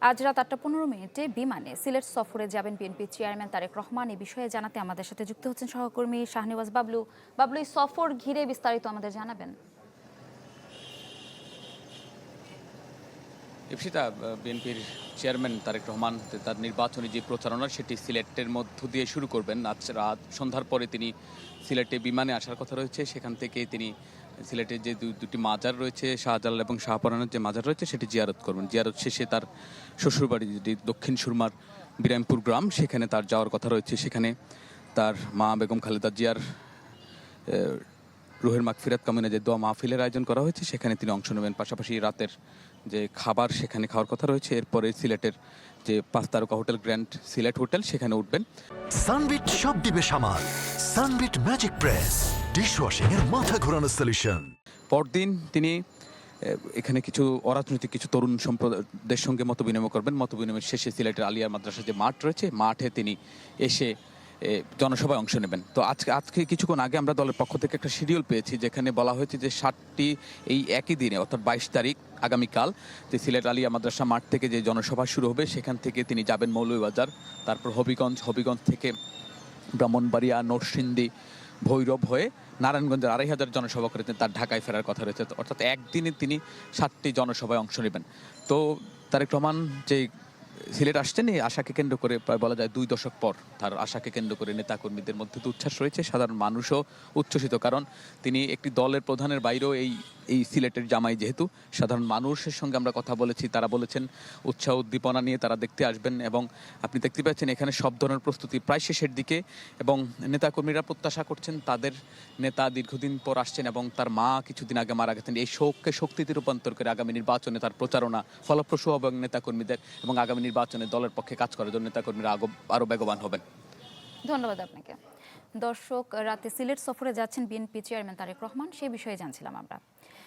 আজ রাত ৮:১৫ বিমানে সিলেট সফরে যাবেন বিএনপি চেয়ারম্যান তারেক রহমান। এই বিষয়ে জানাতে আমাদের সাথে যুক্ত হচ্ছেন সহকর্মী শাহনেওয়াজ বাবলু। বাবলু, এই সফর ঘিরে বিস্তারিত আমাদের জানাবেন। ইপসিতা বিএনপির চেয়ারম্যান তারেক রহমান তার নির্বাচনী যে প্রচারণা সেটি সিলেটের মধ্য দিয়ে শুরু করবেন। আজ রাত সন্ধ্যার পরে তিনি সিলেটে বিমানে আসার কথা রয়েছে। সেখান থেকে তিনি সিলেটের যে দুটি মাজার রয়েছে, শাহজালাল এবং শাহপরানের যে মাজার রয়েছে সেটি জিয়ারত করবেন। জিয়ারত শেষে তার শ্বশুরবাড়ি যেটি দক্ষিণ সুরমার বিরামপুর গ্রাম, সেখানে তার যাওয়ার কথা রয়েছে। সেখানে তার মা বেগম খালেদা জিয়ার রুহের মাগফিরাত কামনা যে দোয়া মাহফিলের আয়োজন করা হয়েছে সেখানে তিনি অংশ নেবেন। পাশাপাশি রাতের যে খাবার সেখানে খাওয়ার কথা রয়েছে। এরপরে সিলেটের যে 5 তারকা হোটেল গ্র্যান্ড সিলেট হোটেল সেখানে উঠবেন। সানবিট সব দিবে সামাল। সানবিট ম্যাজিক প্রেস ডিশওয়াশিং এর মাথা ঘোরানো সলিউশন। পরদিন তিনি এখানে কিছু অরাজনৈতিক কিছু তরুণ সম্প্রদায়ের সঙ্গে মত বিনিময় করবেন। মত বিনিময়ের শেষে সিলেটের আলিয়ার মাদ্রাসার যে মাঠ রয়েছে মাঠে তিনি এসে জনসভায় অংশ নেবেন। তো আজকে কিছুক্ষণ আগে আমরা দলের পক্ষ থেকে একটা শিডিউল পেয়েছি যেখানে বলা হয়েছে যে 7টি এই একই দিনে অর্থাৎ 22 তারিখ আগামীকাল যে সিলেট আলিয়া মাদ্রাসা মাঠ থেকে যে জনসভা শুরু হবে সেখান থেকে তিনি যাবেন মৌলভীবাজার, তারপর হবিগঞ্জ থেকে ব্রাহ্মণবাড়িয়া, নরসিংদী, ভৈরব হয়ে নারায়ণগঞ্জের 2500 জনসভা করে তার ঢাকায় ফেরার কথা রয়েছে। অর্থাৎ একদিনে তিনি 7টি জনসভায় অংশ নেবেন। তো তারেক রহমান যে সিলেট আসছেন এই আশাকে কেন্দ্র করে প্রায় বলা যায় 2 দশক পর তার আশাকে কেন্দ্র করে নেতাকর্মীদের মধ্যে তো উচ্ছ্বাস রয়েছে, সাধারণ মানুষও উচ্ছ্বসিত। কারণ তিনি একটি দলের প্রধানের বাইরেও এই সিলেটের জামাই, যেহেতু সাধারণ মানুষের সঙ্গে আমরা কথা বলেছি, তারা বলেছেন উৎসাহ উদ্দীপনা নিয়ে তারা দেখতে আসবেন। এবং আপনি দেখতে পাচ্ছেন এখানে সব ধরনের প্রস্তুতি প্রায় শেষের দিকে এবং নেতাকর্মীরা প্রত্যাশা করছেন তাদের নেতা দীর্ঘদিন পর আসছেন এবং তার মা কিছুদিন আগে মারা গেছেন। এই শোককে শক্তিতে রূপান্তর করে আগামী নির্বাচনে তার প্রচারণা ফলপ্রসূ হবে এবং নেতাকর্মীদের এবং আগামী নির্বাচনে দলের পক্ষে কাজ করার জন্য নেতাকর্মীরা আরও বেগবান হবেন। ধন্যবাদ আপনাকে। দর্শক, রাতে সিলেট সফরে যাচ্ছেন বিএনপি চেয়ারম্যান তারেক রহমান, সে বিষয়ে জানছিলাম আমরা।